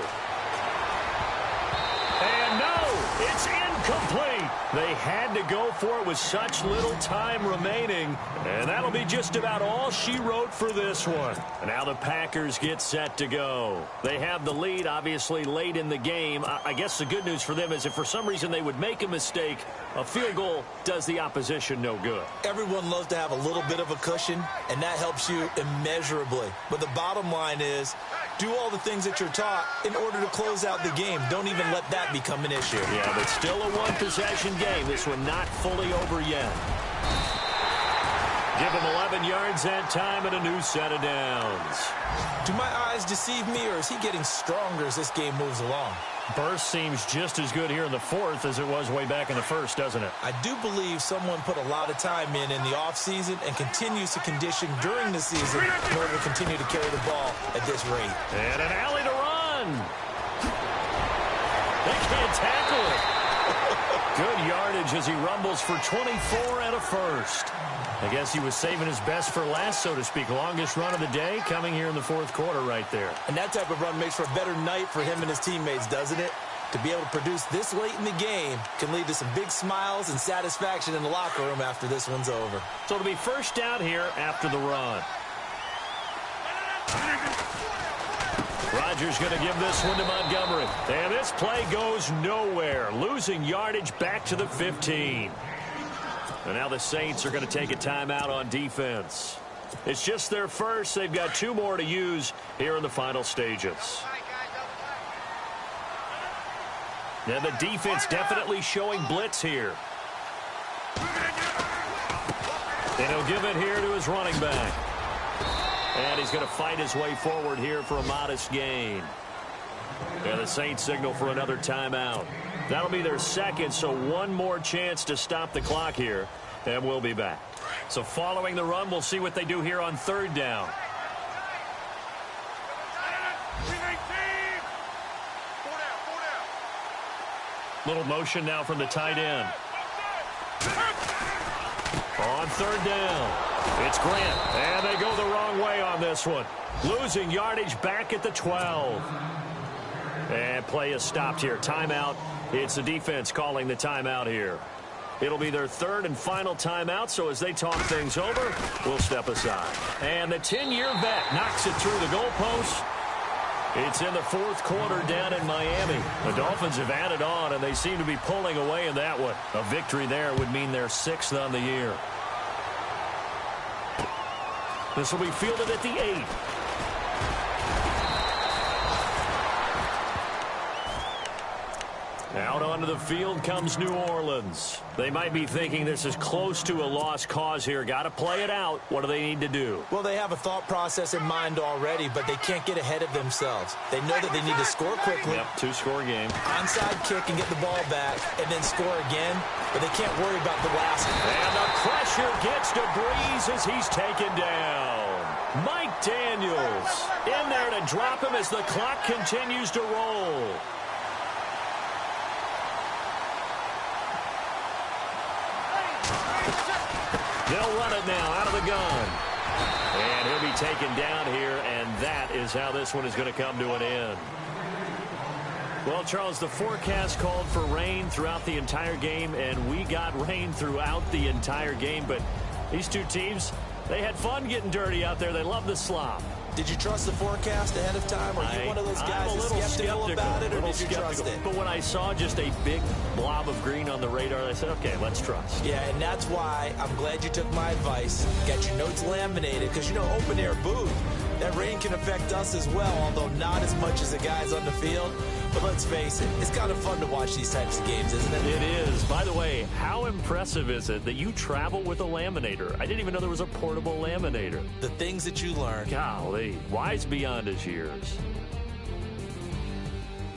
And no, it's incomplete. They had to go for it with such little time remaining. And that'll be just about all she wrote for this one. And now the Packers get set to go. They have the lead, obviously, late in the game. I guess the good news for them is if for some reason they would make a mistake, a field goal does the opposition no good. Everyone loves to have a little bit of a cushion, and that helps you immeasurably. But the bottom line is, do all the things that you're taught in order to close out the game. Don't even let that become an issue. Yeah, but still a one-possession game. This one not fully over yet. Give him 11 yards that time and a new set of downs. Do my eyes deceive me, or is he getting stronger as this game moves along? Burst seems just as good here in the 4th as it was way back in the 1st, doesn't it? I do believe someone put a lot of time in the offseason and continues to condition during the season in order to continue to carry the ball at this rate. And an alley to run. They can't tackle it. Good yardage as he rumbles for 24 and a first. I guess he was saving his best for last, so to speak. Longest run of the day coming here in the 4th quarter right there. And that type of run makes for a better night for him and his teammates, doesn't it? To be able to produce this late in the game can lead to some big smiles and satisfaction in the locker room after this one's over. So it'll be 1st down here after the run. Rodgers going to give this one to Montgomery. And this play goes nowhere. Losing yardage back to the 15. And now the Saints are going to take a timeout on defense. It's just their first. They've got 2 more to use here in the final stages. And the defense definitely showing blitz here. And he'll give it here to his running back. And he's going to fight his way forward here for a modest gain. And the Saints signal for another timeout. That'll be their 2nd, so 1 more chance to stop the clock here, and we'll be back. So following the run, we'll see what they do here on 3rd down. Little motion now from the tight end. On 3rd down, it's Grant, and they go the wrong way on this one. Losing yardage back at the 12. And play is stopped here. Timeout. It's the defense calling the timeout here. It'll be their 3rd and final timeout, so as they talk things over, we'll step aside. And the 10-year vet knocks it through the goalpost. It's in the 4th quarter down in Miami. The Dolphins have added on, and they seem to be pulling away in that one. A victory there would mean they're 6th on the year. This will be fielded at the 8. Out onto the field comes New Orleans. They might be thinking this is close to a lost cause here. Got to play it out. What do they need to do? Well, they have a thought process in mind already, but they can't get ahead of themselves. They know that they need to score quickly. Yep, two-score game. Onside kick and get the ball back, and then score again, but they can't worry about the last. And the pressure gets to Breeze as he's taken down. Mike Daniels in there to drop him as the clock continues to roll. They'll run it now out of the gun. And he'll be taken down here, and that is how this one is going to come to an end. Well, Charles, the forecast called for rain throughout the entire game, and we got rain throughout the entire game. But these two teams, they had fun getting dirty out there. They love the slop. Did you trust the forecast ahead of time? Are you one of those guys that's skeptical about it, or did you trust it? But when I saw just a big blob of green on the radar, I said, okay, let's trust. Yeah, and that's why I'm glad you took my advice. Got your notes laminated, because, you know, open-air booth, that rain can affect us as well, although not as much as the guys on the field. But let's face it, it's kind of fun to watch these types of games, isn't it? It is. By the way, how impressive is it that you travel with a laminator? I didn't even know there was a portable laminator. The things that you learn. Golly, wise beyond his years.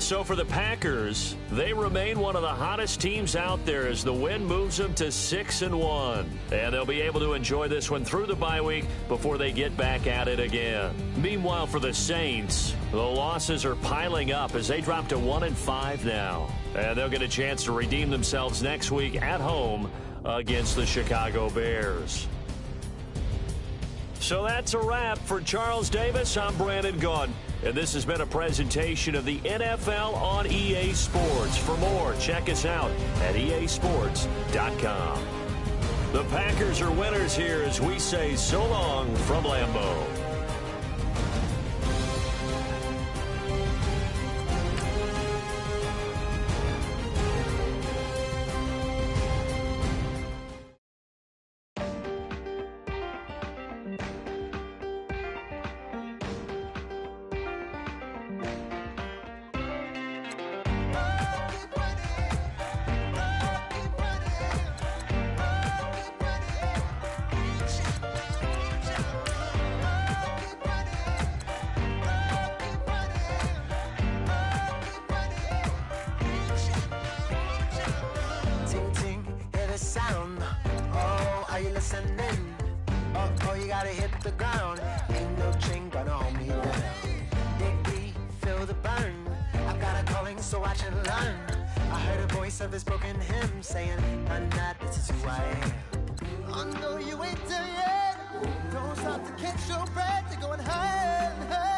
So for the Packers, they remain one of the hottest teams out there as the win moves them to 6-1. And they'll be able to enjoy this one through the bye week before they get back at it again. Meanwhile, for the Saints, the losses are piling up as they drop to 1-5 now. And they'll get a chance to redeem themselves next week at home against the Chicago Bears. So that's a wrap. For Charles Davis, I'm Brandon Gaudin. And this has been a presentation of the NFL on EA Sports. For more, check us out at easports.com. The Packers are winners here as we say so long from Lambeau. Oh, you gotta hit the ground. Ain't no chain gonna hold me down. Dig deep, feel the burn. I've got a calling, so watch and learn. I heard a voice of this broken hymn saying, "None that this is who I am." I know you ain't there yet. Don't stop to catch your breath. You're going higher and higher.